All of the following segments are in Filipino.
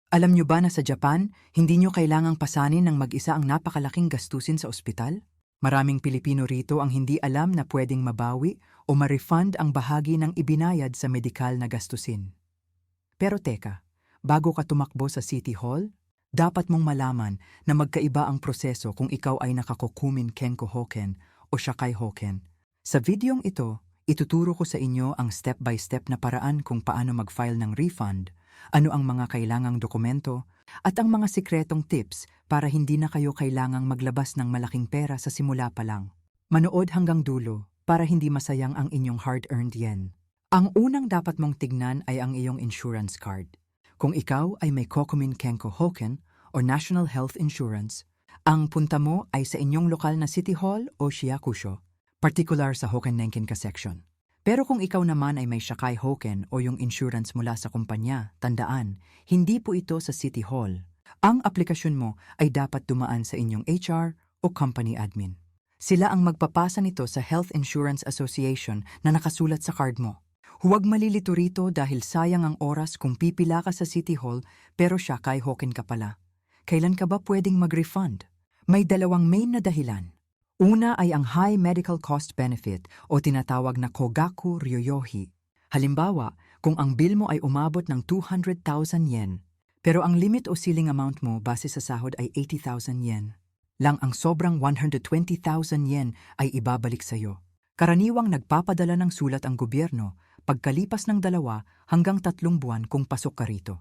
Alam nyo ba na sa Japan, hindi nyo kailangang pasanin ng mag-isa ang napakalaking gastusin sa ospital? Maraming Pilipino rito ang hindi alam na pwedeng mabawi o ma-refund ang bahagi ng ibinayad sa medikal na gastusin. Pero teka, bago ka tumakbo sa City Hall, dapat mong malaman na magkaiba ang proseso kung ikaw ay nakakokumin Kenko Hoken o Shakai Hoken. Sa videong ito, ituturo ko sa inyo ang step-by-step na paraan kung paano mag-file ng refund, ano ang mga kailangang dokumento, at ang mga sikretong tips para hindi na kayo kailangang maglabas ng malaking pera sa simula pa lang. Manood hanggang dulo para hindi masayang ang inyong hard-earned yen. Ang unang dapat mong tignan ay ang iyong insurance card. Kung ikaw ay may Kokumin Kenko Hoken o National Health Insurance, ang punta mo ay sa inyong lokal na City Hall o Shiyakusho, particular sa Hoken Nenkin ka section. Pero kung ikaw naman ay may Shakai Hoken o yung insurance mula sa kumpanya, tandaan, hindi po ito sa City Hall. Ang aplikasyon mo ay dapat dumaan sa inyong HR o company admin. Sila ang magpapasa nito sa Health Insurance Association na nakasulat sa card mo. Huwag malilito rito dahil sayang ang oras kung pipila ka sa City Hall pero Shakai Hoken ka pala. Kailan ka ba pwedeng mag-refund? May dalawang main na dahilan. Una ay ang High Medical Cost Benefit o tinatawag na Kogaku Ryoyohi. Halimbawa, kung ang bill mo ay umabot ng 200,000 yen, pero ang limit o ceiling amount mo base sa sahod ay 80,000 yen, lang ang sobrang 120,000 yen ay ibabalik sa iyo. Karaniwang nagpapadala ng sulat ang gobyerno pagkalipas ng 2 hanggang 3 buwan kung pasok ka rito.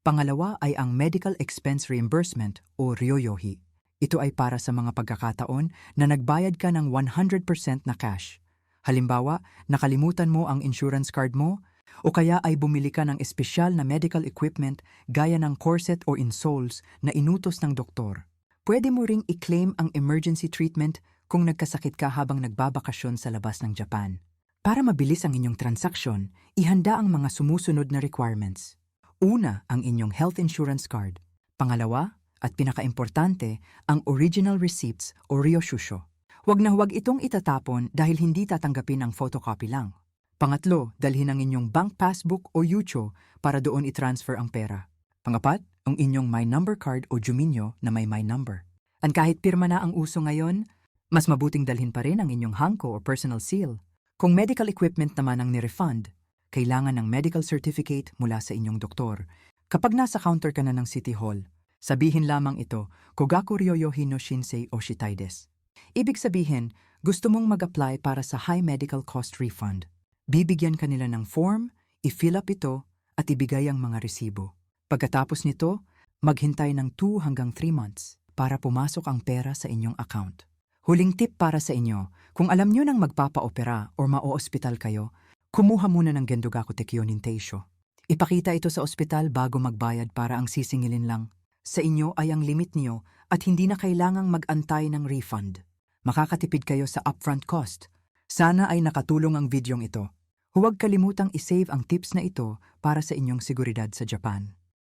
Pangalawa ay ang Medical Expense Reimbursement o Ryoyohi. Ito ay para sa mga pagkakataon na nagbayad ka ng 100% na cash. Halimbawa, nakalimutan mo ang insurance card mo o kaya ay bumili ka ng espesyal na medical equipment gaya ng corset o insoles na inutos ng doktor. Pwede mo ring i-claim ang emergency treatment kung nagkasakit ka habang nagbabakasyon sa labas ng Japan. Para mabilis ang inyong transaksyon, ihanda ang mga sumusunod na requirements. Una, ang inyong health insurance card. Pangalawa, at pinakaimportante, ang original receipts o ryoshusho. Huwag na huwag itong itatapon dahil hindi tatanggapin ang photocopy lang. Pangatlo, dalhin ang inyong bank passbook o yucho para doon i-transfer ang pera. Pangapat, ang inyong My Number card o Juminyo na may My Number. At kahit pirma na ang uso ngayon, mas mabuting dalhin pa rin ang inyong hangko o personal seal. Kung medical equipment naman ang ni-refund, kailangan ng medical certificate mula sa inyong doktor. Kapag nasa counter ka na ng City Hall, sabihin lamang ito, Kogaku Ryoyohi no Shinsei o Shitaides. Ibig sabihin, gusto mong mag-apply para sa high medical cost refund. Bibigyan ka nila ng form, i-fill up ito, at ibigay ang mga resibo. Pagkatapos nito, maghintay ng 2 hanggang 3 months para pumasok ang pera sa inyong account. Huling tip para sa inyo, kung alam nyo nang magpapa-opera o ma-o-ospital kayo, kumuha muna ng Gendogaku Tekyo Ninteisho. Ipakita ito sa ospital bago magbayad para ang sisingilin lang. Sa inyo ay ang limit niyo at hindi na kailangang mag-antay ng refund. Makakatipid kayo sa upfront cost. Sana ay nakatulong ang videong ito. Huwag kalimutang i-save ang tips na ito para sa inyong seguridad sa Japan.